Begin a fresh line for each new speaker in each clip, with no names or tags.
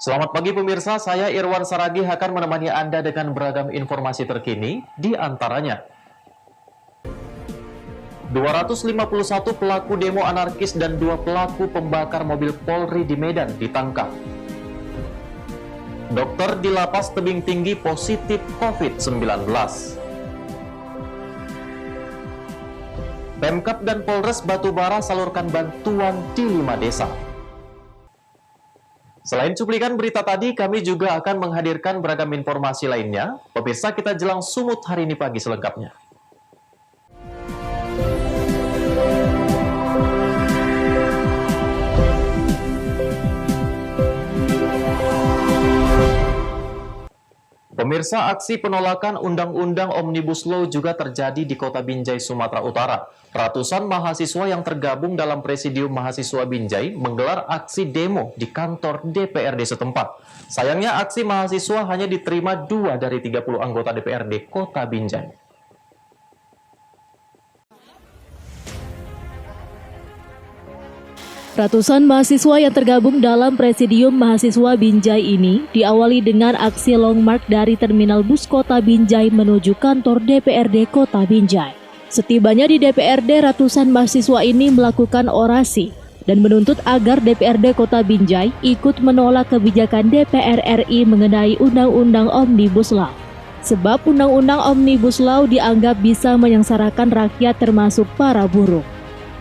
Selamat pagi pemirsa, saya Irwan Saragi akan menemani Anda dengan beragam informasi terkini, di antaranya 251 pelaku demo anarkis dan 2 pelaku pembakar mobil Polri di Medan ditangkap. Dokter di lapas Tebing Tinggi positif COVID-19. Pemkab dan Polres Batubara salurkan bantuan di 5 desa. Selain cuplikan berita tadi, kami juga akan menghadirkan beragam informasi lainnya. Pemirsa, kita jelang sumut hari ini pagi selengkapnya. Pemirsa, aksi penolakan Undang-Undang Omnibus Law juga terjadi di Kota Binjai, Sumatera Utara. Ratusan mahasiswa yang tergabung dalam Presidium Mahasiswa Binjai menggelar aksi demo di kantor DPRD setempat. Sayangnya aksi mahasiswa hanya diterima 2 dari 30 anggota DPRD Kota Binjai.
Ratusan mahasiswa yang tergabung dalam Presidium Mahasiswa Binjai ini diawali dengan aksi long march dari Terminal Bus Kota Binjai menuju kantor DPRD Kota Binjai. Setibanya di DPRD, ratusan mahasiswa ini melakukan orasi dan menuntut agar DPRD Kota Binjai ikut menolak kebijakan DPR RI mengenai Undang-Undang Omnibus Law. Sebab Undang-Undang Omnibus Law dianggap bisa menyengsarakan rakyat termasuk para buruh.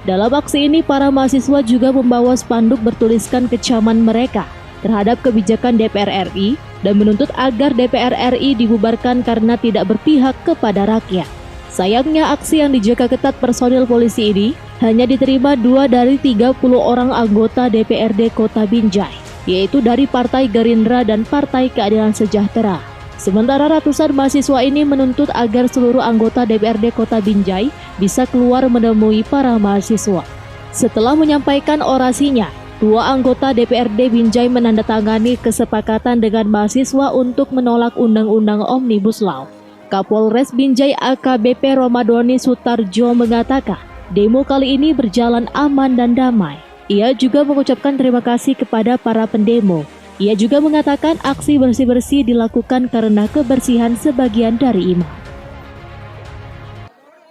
Dalam aksi ini, para mahasiswa juga membawa spanduk bertuliskan kecaman mereka terhadap kebijakan DPR RI dan menuntut agar DPR RI dibubarkan karena tidak berpihak kepada rakyat. Sayangnya, aksi yang dijaga ketat personil polisi ini hanya diterima 2 dari 30 orang anggota DPRD Kota Binjai, yaitu dari Partai Gerindra dan Partai Keadilan Sejahtera. Sementara ratusan mahasiswa ini menuntut agar seluruh anggota DPRD Kota Binjai bisa keluar menemui para mahasiswa. Setelah menyampaikan orasinya, 2 anggota DPRD Binjai menandatangani kesepakatan dengan mahasiswa untuk menolak Undang-Undang Omnibus Law. Kapolres Binjai AKBP Romadhoni Sutarjo mengatakan, demo kali ini berjalan aman dan damai. Ia juga mengucapkan terima kasih kepada para pendemo. Ia juga mengatakan aksi bersih-bersih dilakukan karena kebersihan sebagian dari imam.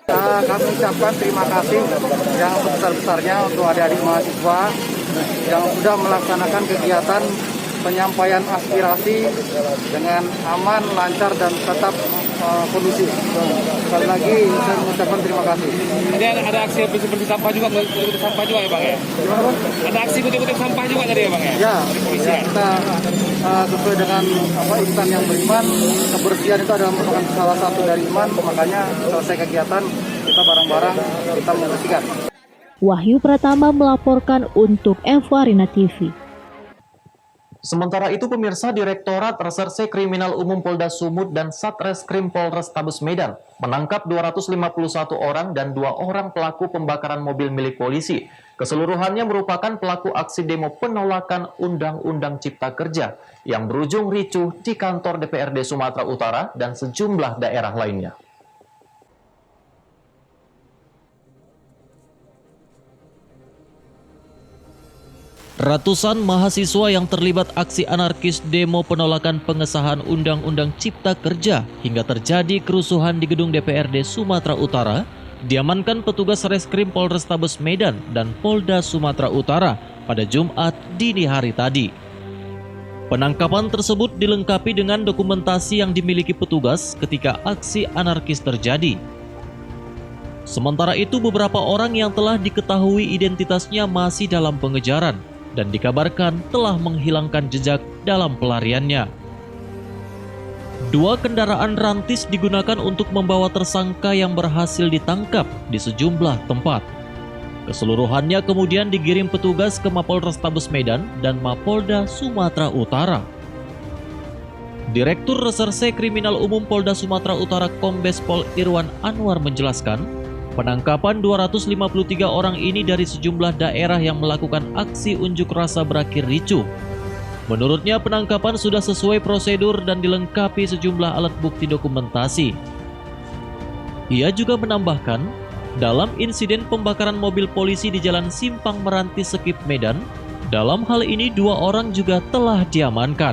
Kami ucapkan terima kasih yang sebesar-besarnya untuk adik-adik mahasiswa yang sudah melaksanakan kegiatan penyampaian aspirasi dengan aman, lancar, dan tetap kondusif. Sekali lagi saya mengucapkan terima kasih.
Jadi ada aksi bersih-bersih sampah juga, kutip sampah juga ya Bang ya?
Gimana Bang?
Ada aksi kutip sampah juga tadi ya Bang ya?
Ya, kita sesuai dengan insan yang beriman, kebersihan itu adalah merupakan salah satu dari iman, makanya selesai kegiatan kita bareng-bareng kita membersihkan.
Wahyu Pratama melaporkan untuk Evarina TV.
Sementara itu pemirsa, Direktorat Reserse Kriminal Umum Polda Sumut dan Satreskrim Polrestabes Medan menangkap 251 orang dan 2 orang pelaku pembakaran mobil milik polisi. Keseluruhannya merupakan pelaku aksi demo penolakan Undang-Undang Cipta Kerja yang berujung ricuh di kantor DPRD Sumatera Utara dan sejumlah daerah lainnya.
Ratusan mahasiswa yang terlibat aksi anarkis demo penolakan pengesahan Undang-Undang Cipta Kerja hingga terjadi kerusuhan di gedung DPRD Sumatera Utara diamankan petugas Reskrim Polrestabes Medan dan Polda Sumatera Utara pada Jumat dini hari tadi. Penangkapan tersebut dilengkapi dengan dokumentasi yang dimiliki petugas ketika aksi anarkis terjadi. Sementara itu, beberapa orang yang telah diketahui identitasnya masih dalam pengejaran dan dikabarkan telah menghilangkan jejak dalam pelariannya. 2 kendaraan rantis digunakan untuk membawa tersangka yang berhasil ditangkap di sejumlah tempat. Keseluruhannya kemudian digiring petugas ke Mapolrestabes Medan dan Mapolda Sumatera Utara. Direktur Reserse Kriminal Umum Polda Sumatera Utara Kombes Pol Irwan Anwar menjelaskan, penangkapan 253 orang ini dari sejumlah daerah yang melakukan aksi unjuk rasa berakhir ricuh. Menurutnya penangkapan sudah sesuai prosedur dan dilengkapi sejumlah alat bukti dokumentasi. Ia juga menambahkan, dalam insiden pembakaran mobil polisi di Jalan Simpang Meranti Sekip Medan, Dalam hal ini 2 orang juga telah diamankan.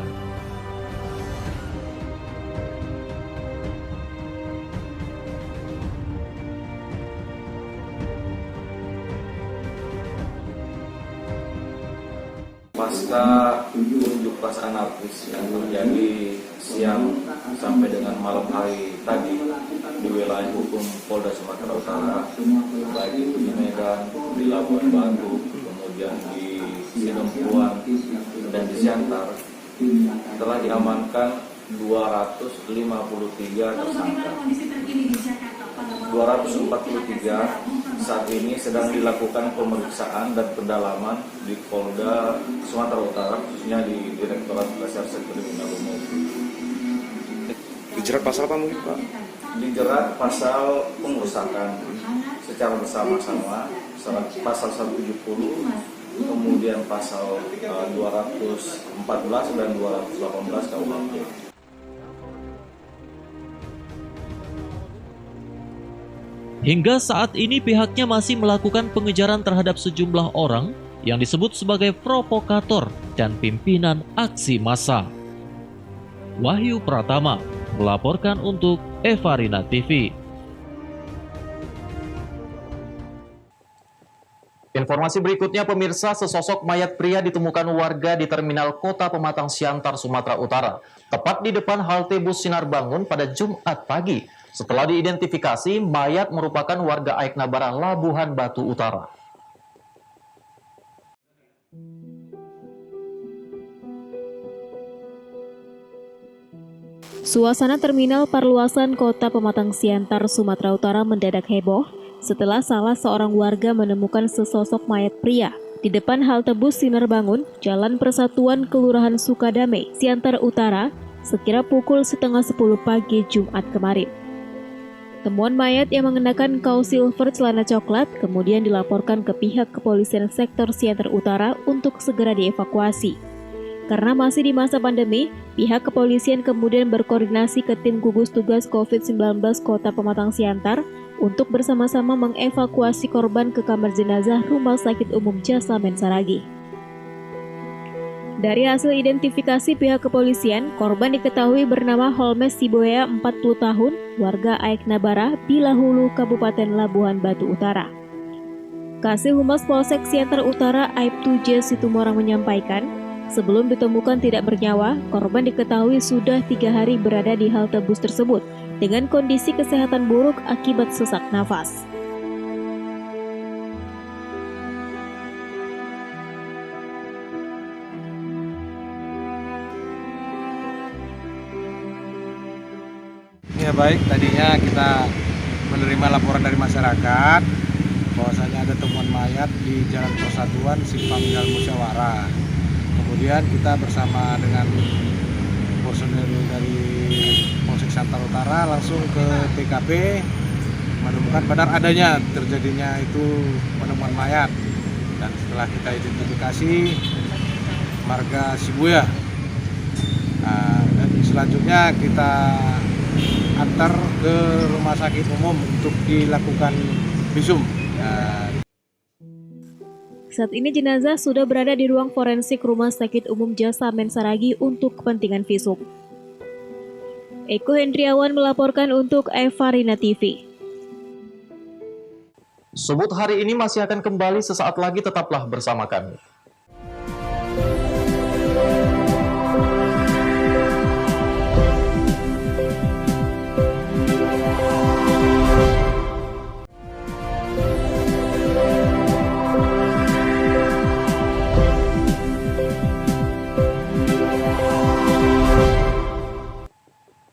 Pasca unjuk rasa anarkis yang terjadi siang sampai dengan malam hari tadi di wilayah hukum Polda Sumatera Utara, baik itu di Medan, di Labuan Batu, kemudian di Sidempuan dan di Siantar, telah diamankan 253 tersangka. 243 saat ini sedang dilakukan pemeriksaan dan pendalaman di Polda Sumatera Utara, khususnya di Direktorat Reserse Kriminal Umum.
Dijerat pasal apa mungkin Pak?
Dijerat pasal pengerusakan secara bersama-sama, pasal 170, kemudian pasal 214 dan 218 KUHP.
Hingga saat ini pihaknya masih melakukan pengejaran terhadap sejumlah orang yang disebut sebagai provokator dan pimpinan aksi massa. Wahyu Pratama melaporkan untuk Evarina TV.
Informasi berikutnya, pemirsa, sesosok mayat pria ditemukan warga di terminal Kota Pematang Siantar, Sumatera Utara, tepat di depan halte bus Sinar Bangun pada Jumat pagi. Setelah diidentifikasi, mayat merupakan warga Aiknabara, Labuhan Batu Utara.
Suasana terminal perluasan Kota Pematang Siantar, Sumatera Utara mendadak heboh setelah salah seorang warga menemukan sesosok mayat pria di depan halte bus Sinar Bangun, Jalan Persatuan, Kelurahan Sukadame, Siantar Utara, sekira pukul 9:30 pagi Jumat kemarin. Temuan mayat yang mengenakan kaos silver celana coklat kemudian dilaporkan ke pihak kepolisian sektor Siantar Utara untuk segera dievakuasi. Karena masih di masa pandemi, pihak kepolisian kemudian berkoordinasi ke tim gugus tugas COVID-19 Kota Pematang Siantar untuk bersama-sama mengevakuasi korban ke kamar jenazah Rumah Sakit Umum Jasamen Saragi. Dari hasil identifikasi pihak kepolisian, korban diketahui bernama Holmes Siboya, 40 tahun, warga Aiknabara, Bilahulu, Kabupaten Labuhan Batu Utara. Kasih Humas Polsek Siantar Utara, Aibtu J. Situmorang menyampaikan, sebelum ditemukan tidak bernyawa, korban diketahui sudah 3 hari berada di halte bus tersebut dengan kondisi kesehatan buruk akibat sesak nafas.
Ya baik, tadinya kita menerima laporan dari masyarakat bahwasanya ada temuan mayat di Jalan Persatuan Simpang Jalan Musyawarah. Kemudian kita bersama dengan personel dari Polsek Siantar Utara langsung ke TKP, menemukan benar adanya terjadinya itu penemuan mayat. Dan setelah kita identifikasi marga Siboya, dan selanjutnya kita antar ke rumah sakit umum untuk dilakukan visum.
Saat ini jenazah sudah berada di ruang forensik Rumah Sakit Umum Jasamen Saragi untuk kepentingan visum. Eko Hendriawan melaporkan untuk Evarina TV.
Sumut hari ini masih akan kembali sesaat lagi, tetaplah bersama kami.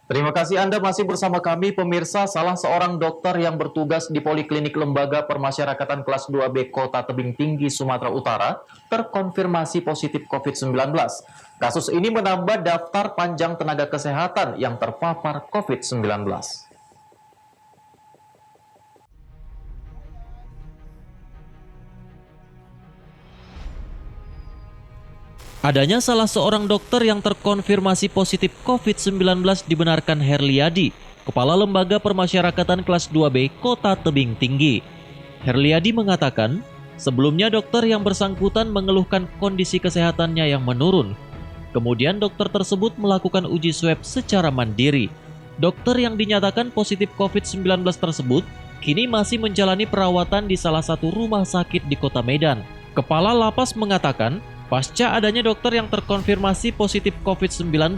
Terima kasih Anda masih bersama kami, pemirsa. Salah seorang dokter yang bertugas di Poliklinik Lembaga Permasyarakatan kelas 2B Kota Tebing Tinggi, Sumatera Utara, terkonfirmasi positif COVID-19. Kasus ini menambah daftar panjang tenaga kesehatan yang terpapar COVID-19.
Adanya salah seorang dokter yang terkonfirmasi positif COVID-19 dibenarkan Herliadi, Kepala Lembaga Permasyarakatan kelas 2B Kota Tebing Tinggi. Herliadi mengatakan, Sebelumnya dokter yang bersangkutan mengeluhkan kondisi kesehatannya yang menurun. Kemudian dokter tersebut melakukan uji swab secara mandiri. Dokter yang dinyatakan positif COVID-19 tersebut kini masih menjalani perawatan di salah satu rumah sakit di Kota Medan. Kepala lapas mengatakan, pasca adanya dokter yang terkonfirmasi positif COVID-19,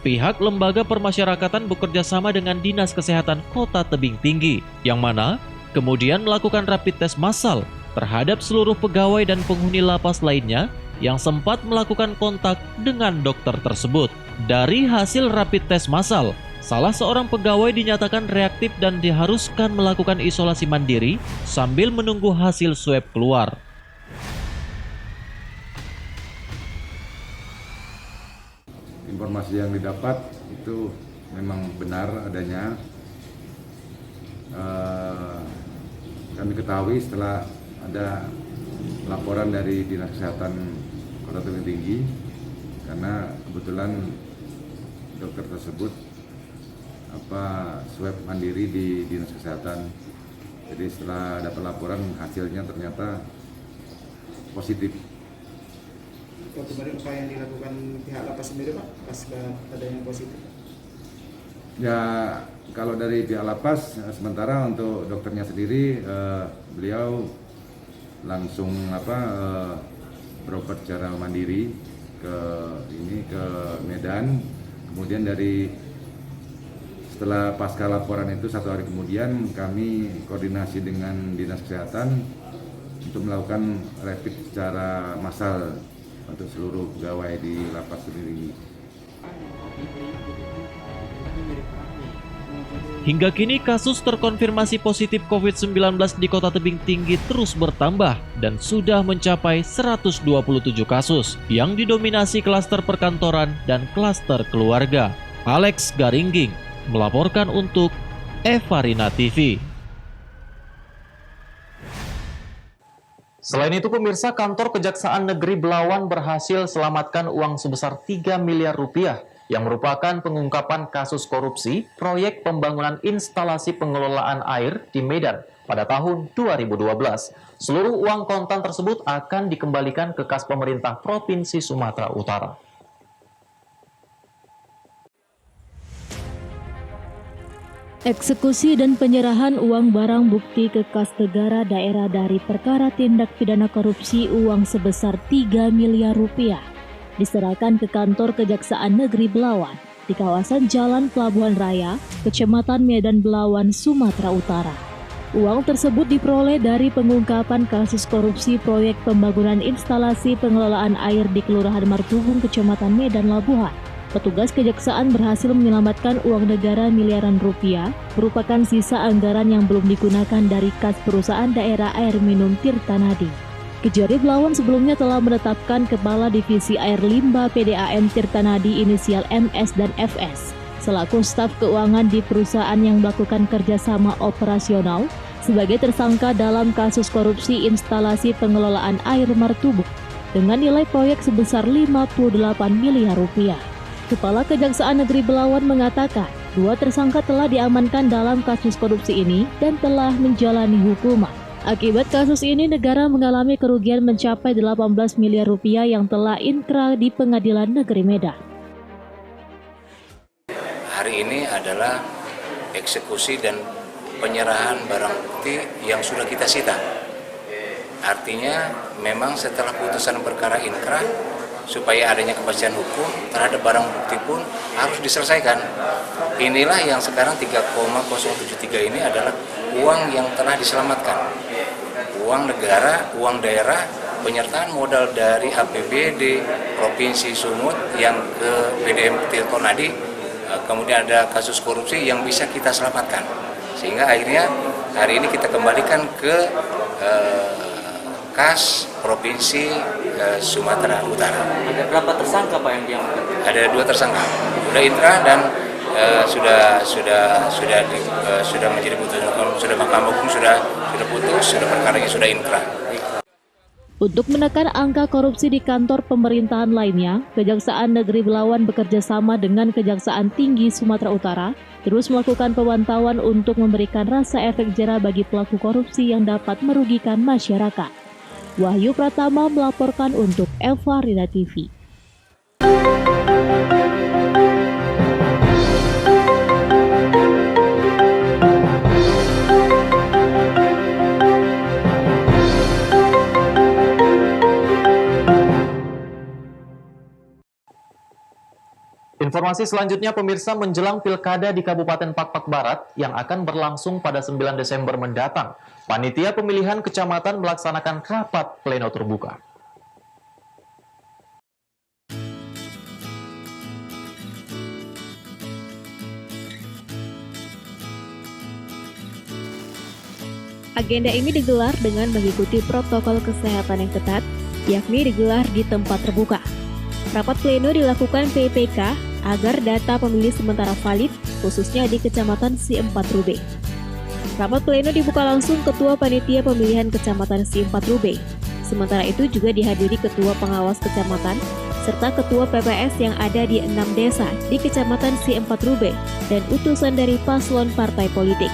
pihak lembaga permasyarakatan bekerja sama dengan Dinas Kesehatan Kota Tebing Tinggi, yang mana kemudian melakukan rapid test massal terhadap seluruh pegawai dan penghuni lapas lainnya yang sempat melakukan kontak dengan dokter tersebut. Dari hasil rapid test massal, salah seorang pegawai dinyatakan reaktif dan diharuskan melakukan isolasi mandiri sambil menunggu hasil swab keluar.
Informasi yang didapat itu memang benar adanya. Kami ketahui setelah ada laporan dari Dinas Kesehatan Kota Tebing Tinggi, karena kebetulan dokter tersebut swab mandiri di Dinas Kesehatan. Jadi setelah dapat laporan, hasilnya ternyata positif.
Kemarin upaya yang dilakukan pihak lapas sendiri Pak, pas ada yang positif?
Ya, kalau dari pihak lapas, sementara untuk dokternya sendiri, beliau langsung berobat secara mandiri ke Medan. Kemudian setelah pasca laporan itu 1 hari kemudian kami koordinasi dengan Dinas Kesehatan untuk melakukan rapid secara massal untuk seluruh pegawai di lapas sendiri.
Hingga kini kasus terkonfirmasi positif COVID-19 di Kota Tebing Tinggi terus bertambah dan sudah mencapai 127 kasus yang didominasi klaster perkantoran dan klaster keluarga. Alex Garingging melaporkan untuk Evarina TV.
Selain itu pemirsa, kantor Kejaksaan Negeri Belawan berhasil selamatkan uang sebesar 3 miliar rupiah yang merupakan pengungkapan kasus korupsi proyek pembangunan instalasi pengelolaan air di Medan pada tahun 2012. Seluruh uang kontan tersebut akan dikembalikan ke kas pemerintah Provinsi Sumatera Utara.
Eksekusi dan penyerahan uang barang bukti ke kas negara daerah dari perkara tindak pidana korupsi uang sebesar 3 miliar rupiah diserahkan ke kantor Kejaksaan Negeri Belawan di kawasan Jalan Pelabuhan Raya, Kecamatan Medan Belawan, Sumatera Utara. Uang tersebut diperoleh dari pengungkapan kasus korupsi proyek pembangunan instalasi pengelolaan air di Kelurahan Martubung, Kecamatan Medan Labuhan. Petugas kejaksaan berhasil menyelamatkan uang negara miliaran rupiah merupakan sisa anggaran yang belum digunakan dari kas perusahaan daerah air minum Tirtanadi. Kejari Belawan sebelumnya telah menetapkan Kepala Divisi Air Limba PDAM Tirtanadi inisial MS dan FS selaku staf keuangan di perusahaan yang melakukan kerjasama operasional sebagai tersangka dalam kasus korupsi instalasi pengelolaan air Martubung dengan nilai proyek sebesar 58 miliar rupiah. Kepala Kejaksaan Negeri Belawan mengatakan 2 tersangka telah diamankan dalam kasus korupsi ini dan telah menjalani hukuman. Akibat kasus ini, negara mengalami kerugian mencapai 18 miliar rupiah yang telah inkrah di Pengadilan Negeri Medan.
Hari ini adalah eksekusi dan penyerahan barang bukti yang sudah kita sita. Artinya memang setelah putusan perkara inkrah, supaya adanya kepastian hukum terhadap barang bukti pun harus diselesaikan. Inilah yang sekarang 3,073 ini adalah uang yang telah diselamatkan. Uang negara, uang daerah, penyertaan modal dari APBD Provinsi Sumut yang ke PDAM Tirtonadi, kemudian ada kasus korupsi yang bisa kita selamatkan. Sehingga akhirnya hari ini kita kembalikan ke kas Provinsi Sumatera Utara.
Ada berapa tersangka Pak yang diamankan?
Ada 2 tersangka, sudah inkrah dan sudah menjadi putusan hukum, sudah Mahkamah Hukum sudah putus, sudah perkaranya sudah inkrah.
Untuk menekan angka korupsi di kantor pemerintahan lainnya, Kejaksaan Negeri Belawan bekerja sama dengan Kejaksaan Tinggi Sumatera Utara terus melakukan pemantauan untuk memberikan rasa efek jera bagi pelaku korupsi yang dapat merugikan masyarakat. Wahyu Pratama melaporkan untuk Eva Rina TV.
Informasi selanjutnya pemirsa, menjelang pilkada di Kabupaten Pakpak Barat yang akan berlangsung pada 9 Desember mendatang, panitia pemilihan kecamatan melaksanakan rapat pleno terbuka.
Agenda ini digelar dengan mengikuti protokol kesehatan yang ketat, yakni digelar di tempat terbuka. Rapat pleno dilakukan PPK agar data pemilih sementara valid, khususnya di Kecamatan Si4 Rube. Rapat pleno dibuka langsung Ketua Panitia Pemilihan Kecamatan Si4 Rube. Sementara itu juga dihadiri Ketua Pengawas Kecamatan, serta Ketua PPS yang ada di 6 desa di Kecamatan Si4 Rube, dan utusan dari paslon partai politik.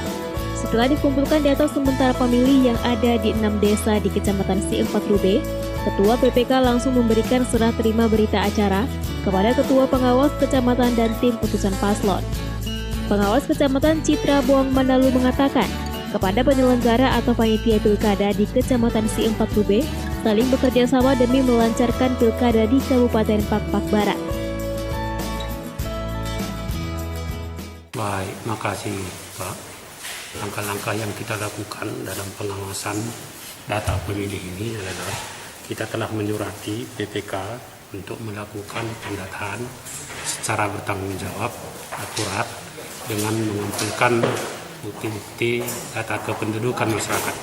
Setelah dikumpulkan data sementara pemilih yang ada di 6 desa di Kecamatan Si4 Rube, Ketua PPK langsung memberikan serah terima berita acara kepada Ketua Pengawas Kecamatan dan tim utusan paslon. Pengawas Kecamatan Citra Boang Manalu mengatakan, kepada penyelenggara atau panitia pilkada di Kecamatan Si4 Rube saling bekerja sama demi melancarkan pilkada di Kabupaten Pakpak Barat.
Baik, makasih Pak. Langkah-langkah yang kita lakukan dalam pengawasan data pemilih ini adalah kita telah menyurati PPK untuk melakukan pendataan secara bertanggung jawab, akurat, dengan mengumpulkan bukti-bukti data kependudukan masyarakat.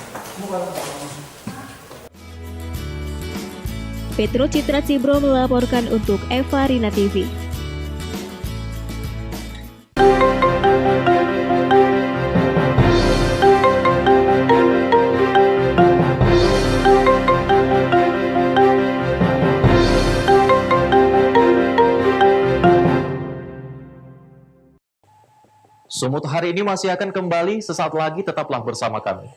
Petro Citra Cibro melaporkan untuk Eva Rina TV.
Sumut hari ini masih akan kembali, sesaat lagi tetaplah bersama kami.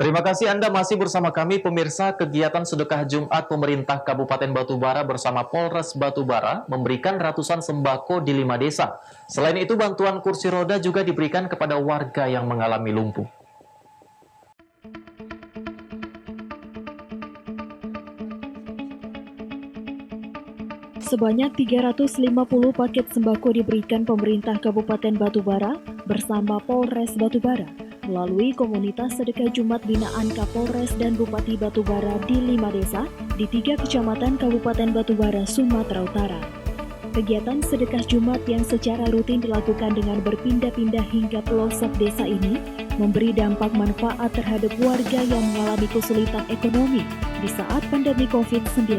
Terima kasih Anda masih bersama kami, pemirsa. Kegiatan sedekah Jumat pemerintah Kabupaten Batubara bersama Polres Batubara memberikan ratusan sembako di 5 desa. Selain itu, bantuan kursi roda juga diberikan kepada warga yang mengalami lumpuh.
Sebanyak 350 paket sembako diberikan pemerintah Kabupaten Batubara bersama Polres Batubara melalui komunitas sedekah Jumat binaan Kapolres dan Bupati Batubara di 5 desa di 3 kecamatan Kabupaten Batubara, Sumatera Utara. Kegiatan sedekah Jumat yang secara rutin dilakukan dengan berpindah-pindah hingga pelosok desa ini memberi dampak manfaat terhadap warga yang mengalami kesulitan ekonomi di saat pandemi COVID-19.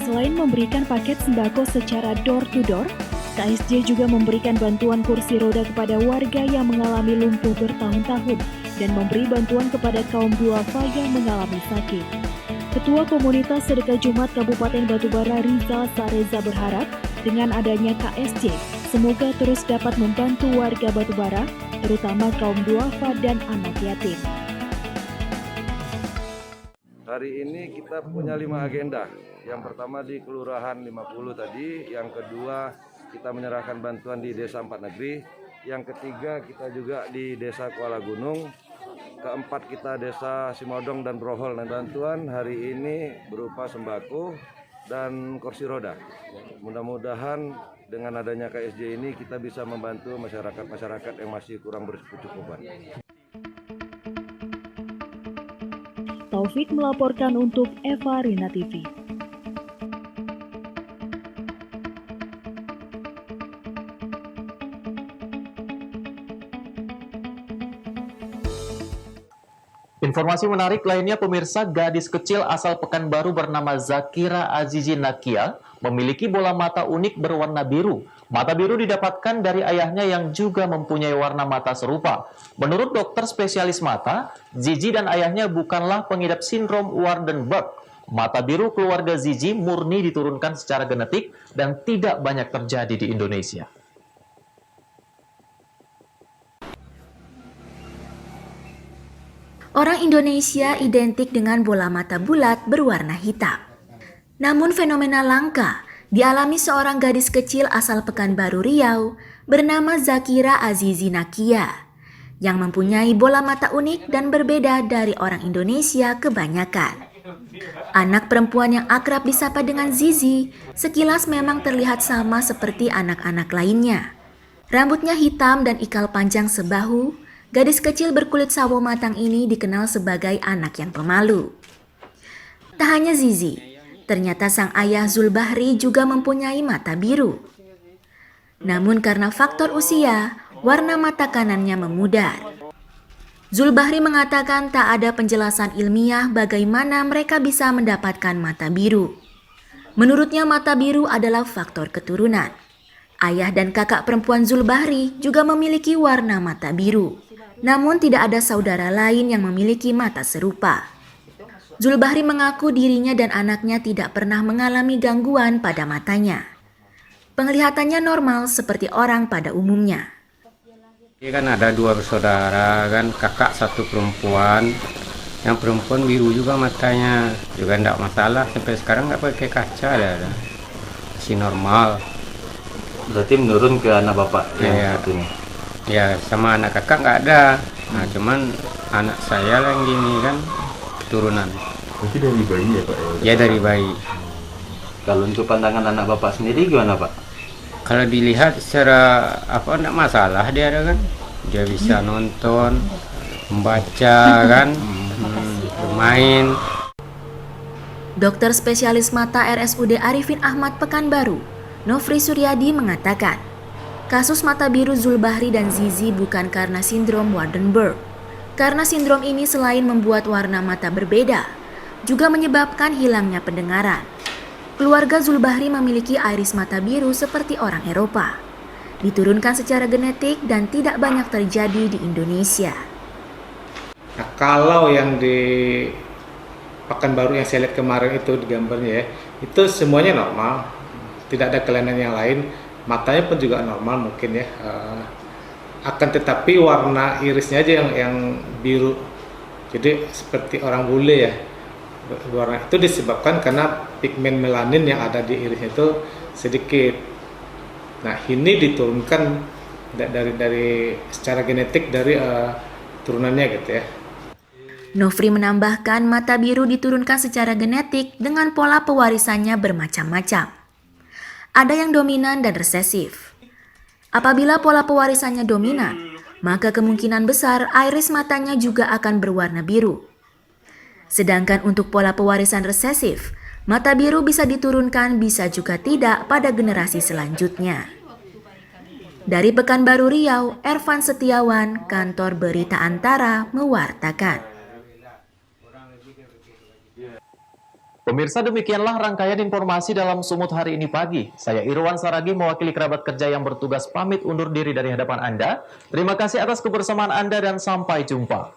Selain memberikan paket sembako secara door-to-door, KSJ juga memberikan bantuan kursi roda kepada warga yang mengalami lumpuh bertahun-tahun dan memberi bantuan kepada kaum duafa yang mengalami sakit. Ketua Komunitas Sedekah Jumat Kabupaten Batubara Rizal Sareza berharap dengan adanya KSJ, semoga terus dapat membantu warga Batubara, terutama kaum duafa dan anak yatim.
Hari ini kita punya 5 agenda. Yang pertama di Kelurahan 50 tadi, yang kedua kita menyerahkan bantuan di Desa Empat Negeri, yang ketiga kita juga di Desa Kuala Gunung, keempat kita Desa Simodong dan Brohol. Nah, bantuan hari ini berupa sembako dan kursi roda. Mudah-mudahan dengan adanya KSJ ini kita bisa membantu masyarakat yang masih kurang berkecukupan.
Taufik melaporkan untuk Eva Rina TV.
Informasi menarik lainnya, pemirsa, gadis kecil asal Pekanbaru bernama Zakira Azizi Nakia memiliki bola mata unik berwarna biru. Mata biru didapatkan dari ayahnya yang juga mempunyai warna mata serupa. Menurut dokter spesialis mata, Zizi dan ayahnya bukanlah pengidap sindrom Waardenburg. Mata biru keluarga Zizi murni diturunkan secara genetik dan tidak banyak terjadi di Indonesia.
Orang Indonesia identik dengan bola mata bulat berwarna hitam. Namun fenomena langka dialami seorang gadis kecil asal Pekanbaru Riau bernama Zakira Azizi Nakia yang mempunyai bola mata unik dan berbeda dari orang Indonesia kebanyakan. Anak perempuan yang akrab disapa dengan Zizi sekilas memang terlihat sama seperti anak-anak lainnya. Rambutnya hitam dan ikal panjang sebahu, gadis kecil berkulit sawo matang ini dikenal sebagai anak yang pemalu. Tak hanya Zizi, ternyata sang ayah Zulbahri juga mempunyai mata biru. Namun karena faktor usia, warna mata kanannya memudar. Zulbahri mengatakan tak ada penjelasan ilmiah bagaimana mereka bisa mendapatkan mata biru. Menurutnya mata biru adalah faktor keturunan. Ayah dan kakak perempuan Zulbahri juga memiliki warna mata biru. Namun tidak ada saudara lain yang memiliki mata serupa. Zulbahri mengaku dirinya dan anaknya tidak pernah mengalami gangguan pada matanya. Penglihatannya normal seperti orang pada umumnya.
Ini kan ada 2 bersaudara, kan kakak 1 perempuan. Yang perempuan biru juga matanya, juga tidak masalah. Sampai sekarang nggak pakai kaca, ada. Masih normal.
Berarti menurun ke anak bapak
ya,
satunya?
Ya, sama anak kakak nggak ada. Nah, cuman anak saya yang gini kan keturunan.
Berarti dari bayi ya Pak?
Ya dari bayi.
Kalau untuk pandangan anak bapak sendiri gimana Pak?
Kalau dilihat secara enggak masalah dia ada kan. Dia bisa nonton, membaca kan, bermain.
Dokter spesialis mata RSUD Arifin Ahmad Pekanbaru, Nofri Suryadi mengatakan, kasus mata biru Zulbahri dan Zizi bukan karena sindrom Waardenburg. Karena sindrom ini selain membuat warna mata berbeda, juga menyebabkan hilangnya pendengaran. Keluarga Zulbahri memiliki iris mata biru seperti orang Eropa. Diturunkan secara genetik dan tidak banyak terjadi di Indonesia.
Nah, kalau yang di Pekanbaru yang saya lihat kemarin itu di gambarnya ya, itu semuanya normal. Tidak ada kelainan yang lain. Matanya pun juga normal mungkin ya. Akan tetapi warna irisnya aja yang biru. Jadi seperti orang bule ya. Warna itu disebabkan karena pigmen melanin yang ada di irisnya itu sedikit. Nah, ini diturunkan dari secara genetik dari turunannya gitu ya.
Nofri menambahkan mata biru diturunkan secara genetik dengan pola pewarisannya bermacam-macam. Ada yang dominan dan resesif. Apabila pola pewarisannya dominan, maka kemungkinan besar iris matanya juga akan berwarna biru. Sedangkan untuk pola pewarisan resesif, mata biru bisa diturunkan bisa juga tidak pada generasi selanjutnya. Dari Pekanbaru Riau, Ervan Setiawan, Kantor Berita Antara mewartakan.
Pemirsa, demikianlah rangkaian informasi dalam Sumut hari ini pagi. Saya Irwan Saragi mewakili kerabat kerja yang bertugas pamit undur diri dari hadapan Anda. Terima kasih atas kebersamaan Anda dan sampai jumpa.